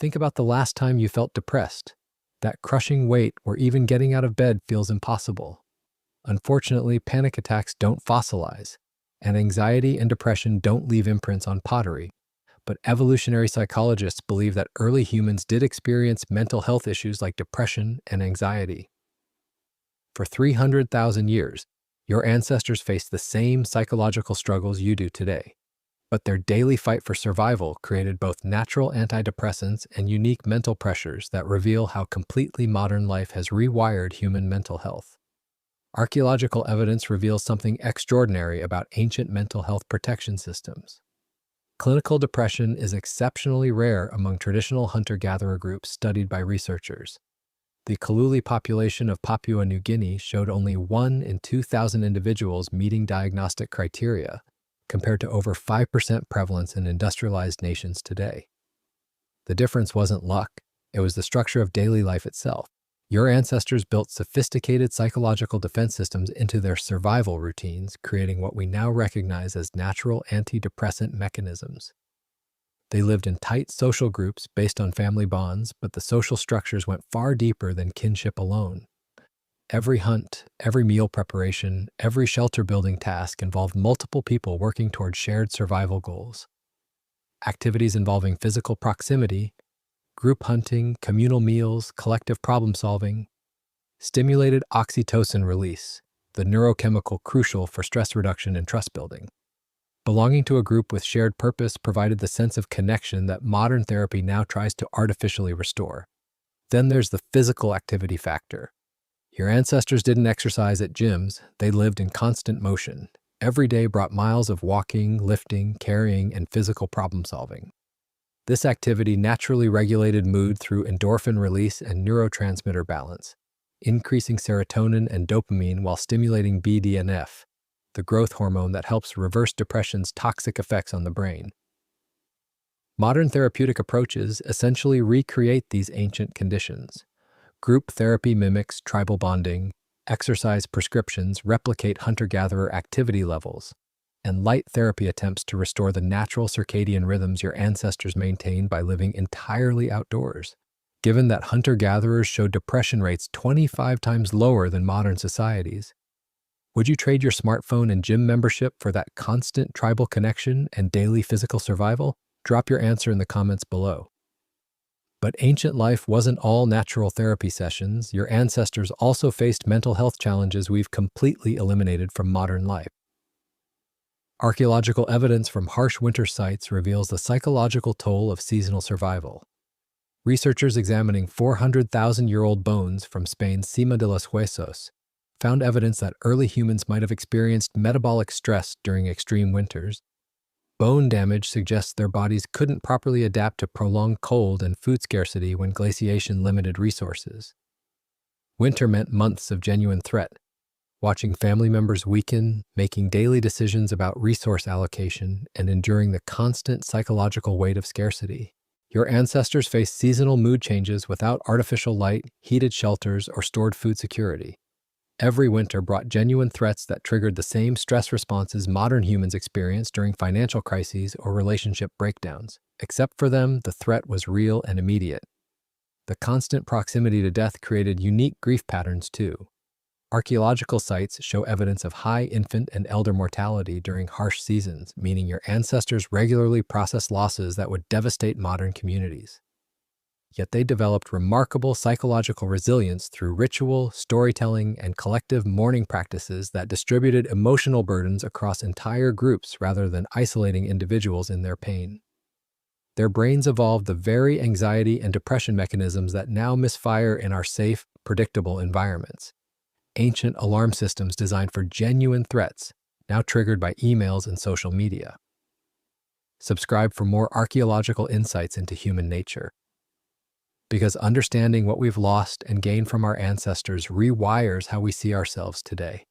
Think about the last time you felt depressed, that crushing weight where even getting out of bed feels impossible. Unfortunately, panic attacks don't fossilize, and anxiety and depression don't leave imprints on pottery. But evolutionary psychologists believe that early humans did experience mental health issues like depression and anxiety. For 300,000 years, your ancestors faced the same psychological struggles you do today. But their daily fight for survival created both natural antidepressants and unique mental pressures that reveal how completely modern life has rewired human mental health. Archaeological evidence reveals something extraordinary about ancient mental health protection systems. Clinical depression is exceptionally rare among traditional hunter-gatherer groups studied by researchers. The Kaluli population of Papua New Guinea showed only 1 in 2,000 individuals meeting diagnostic criteria, compared to over 5% prevalence in industrialized nations today. The difference wasn't luck, it was the structure of daily life itself. Your ancestors built sophisticated psychological defense systems into their survival routines, creating what we now recognize as natural antidepressant mechanisms. They lived in tight social groups based on family bonds, but the social structures went far deeper than kinship alone. Every hunt, every meal preparation, every shelter-building task involved multiple people working toward shared survival goals. Activities involving physical proximity, group hunting, communal meals, collective problem-solving, stimulated oxytocin release, the neurochemical crucial for stress reduction and trust building. Belonging to a group with shared purpose provided the sense of connection that modern therapy now tries to artificially restore. Then there's the physical activity factor. Your ancestors didn't exercise at gyms, they lived in constant motion. Every day brought miles of walking, lifting, carrying, and physical problem-solving. This activity naturally regulated mood through endorphin release and neurotransmitter balance, increasing serotonin and dopamine while stimulating BDNF, the growth hormone that helps reverse depression's toxic effects on the brain. Modern therapeutic approaches essentially recreate these ancient conditions. Group therapy mimics tribal bonding, exercise prescriptions replicate hunter-gatherer activity levels, and light therapy attempts to restore the natural circadian rhythms your ancestors maintained by living entirely outdoors. Given that hunter-gatherers show depression rates 25 times lower than modern societies, would you trade your smartphone and gym membership for that constant tribal connection and daily physical survival? Drop your answer in the comments below. But ancient life wasn't all natural therapy sessions. Your ancestors also faced mental health challenges we've completely eliminated from modern life. Archaeological evidence from harsh winter sites reveals the psychological toll of seasonal survival. Researchers examining 400,000-year-old bones from Spain's Cima de los Huesos found evidence that early humans might have experienced metabolic stress during extreme winters. Bone damage suggests their bodies couldn't properly adapt to prolonged cold and food scarcity when glaciation limited resources. Winter meant months of genuine threat, watching family members weaken, making daily decisions about resource allocation, and enduring the constant psychological weight of scarcity. Your ancestors faced seasonal mood changes without artificial light, heated shelters, or stored food security. Every winter brought genuine threats that triggered the same stress responses modern humans experience during financial crises or relationship breakdowns. Except for them, the threat was real and immediate. The constant proximity to death created unique grief patterns too. Archaeological sites show evidence of high infant and elder mortality during harsh seasons, meaning your ancestors regularly processed losses that would devastate modern communities. Yet they developed remarkable psychological resilience through ritual, storytelling, and collective mourning practices that distributed emotional burdens across entire groups rather than isolating individuals in their pain. Their brains evolved the very anxiety and depression mechanisms that now misfire in our safe, predictable environments. Ancient alarm systems designed for genuine threats, now triggered by emails and social media. Subscribe for more archaeological insights into human nature. Because understanding what we've lost and gained from our ancestors rewires how we see ourselves today.